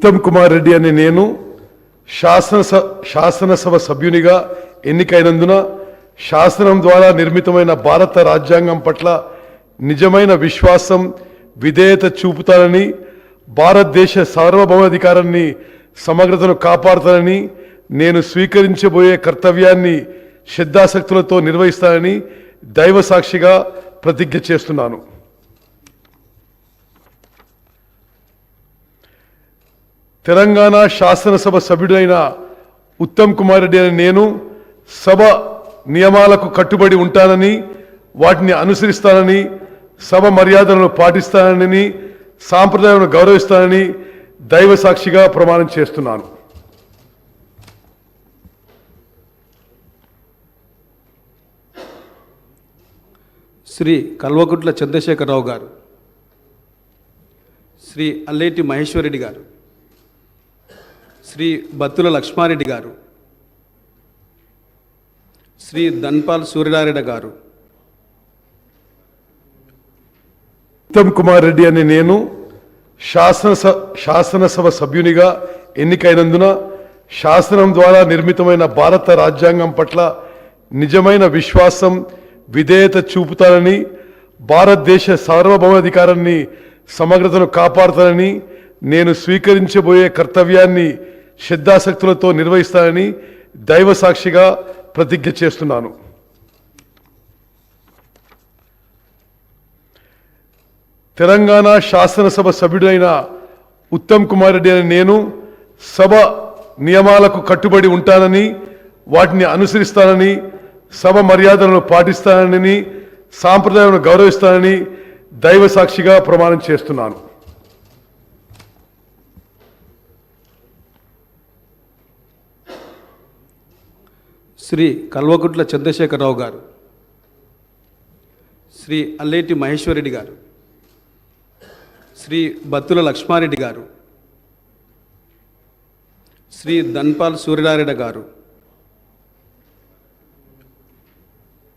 ఉత్తమ్ కుమార్ రెడ్డి అనే నేను శాసనసభ సభ్యునిగా ఎన్నికైనందున శాసనం ద్వారా నిర్మితమైన భారత రాజ్యాంగం పట్ల నిజమైన విశ్వాసం విధేయత చూపుతానని, భారతదేశ సార్వభౌమాధికారాన్ని సమగ్రతను కాపాడుతానని, నేను స్వీకరించబోయే కర్తవ్యాన్ని శ్రద్ధాశక్తులతో నిర్వహిస్తానని దైవ సాక్షిగా ప్రతిజ్ఞ చేస్తున్నాను. తెలంగాణ శాసనసభ సభ్యుడైన ఉత్తమ్ కుమార్ రెడ్డి అనే నేను సభ నియమాలకు కట్టుబడి ఉంటానని, వాటిని అనుసరిస్తానని, సభ మర్యాదలను పాటిస్తానని, సాంప్రదాయాలను గౌరవిస్తానని దైవ సాక్షిగా ప్రమాణం చేస్తున్నాను. శ్రీ కల్వకుంట్ల చంద్రశేఖరరావు గారు, శ్రీ అల్లేటి మహేశ్వరరెడ్డి గారు, శ్రీ బత్తుల లక్ష్మారెడ్డి గారు, శ్రీ ధన్పాల్ సూర్యనారాయణ గారు. ఉత్తమ్ కుమార్ రెడ్డి అనే నేను శాసనసభ సభ్యునిగా ఎన్నికైనందున శాసనం ద్వారా నిర్మితమైన భారత రాజ్యాంగం పట్ల నిజమైన విశ్వాసం విధేయత చూపుతానని, భారతదేశ సార్వభౌమాధికారాన్ని సమగ్రతను కాపాడుతానని, నేను స్వీకరించబోయే కర్తవ్యాన్ని శ్రద్ధాశక్తులతో నిర్వహిస్తానని దైవ సాక్షిగా ప్రతిజ్ఞ చేస్తున్నాను. తెలంగాణ శాసనసభ సభ్యుడైన ఉత్తమ్ కుమార్ రెడ్డి అనే నేను సభ నియమాలకు కట్టుబడి ఉంటానని, వాటిని అనుసరిస్తానని, సభ మర్యాదలను పాటిస్తానని, సాంప్రదాయాలను గౌరవిస్తానని దైవ సాక్షిగా ప్రమాణం చేస్తున్నాను. శ్రీ కల్వకుంట్ల చంద్రశేఖరరావు గారు, శ్రీ అల్లేటి మహేశ్వరరెడ్డి గారు, శ్రీ బత్తుల లక్ష్మారెడ్డి గారు, శ్రీ ధన్పాల్ సూర్యనారాయణ గారు.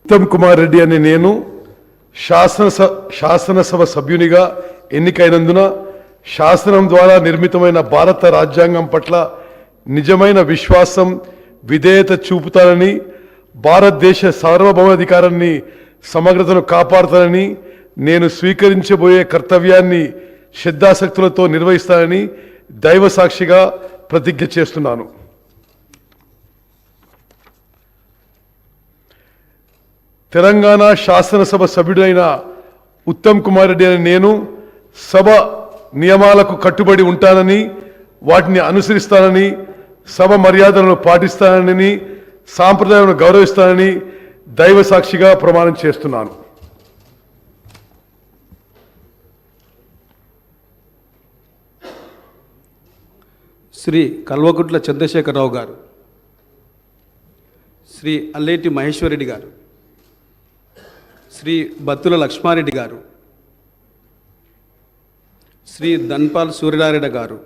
ఉత్తమ్ కుమార్ రెడ్డి అనే నేను శాసనసభ సభ్యునిగా ఎన్నికైనందున శాసనం ద్వారా నిర్మితమైన భారత రాజ్యాంగం పట్ల నిజమైన విశ్వాసం విధేయత చూపుతానని, భారతదేశ సార్వభౌమాధికారాన్ని సమగ్రతను కాపాడుతానని, నేను స్వీకరించబోయే కర్తవ్యాన్ని శ్రద్ధాశక్తులతో నిర్వహిస్తానని దైవ సాక్షిగా ప్రతిజ్ఞ చేస్తున్నాను. తెలంగాణ శాసనసభ సభ్యుడైన ఉత్తమ్ కుమార్ రెడ్డి అనే నేను సభ నియమాలకు కట్టుబడి ఉంటానని, వాటిని అనుసరిస్తానని, సభ మర్యాదలను పాటిస్తానని, సాంప్రదాయాలను గౌరవిస్తానని దైవ సాక్షిగా ప్రమాణం చేస్తున్నాను. శ్రీ కల్వకుంట్ల చంద్రశేఖరరావు గారు, శ్రీ అల్లేటి మహేశ్వరరెడ్డి గారు, శ్రీ బత్తుల లక్ష్మారెడ్డి గారు, శ్రీ ధన్పాల్ సూర్యనారాయణ గారు.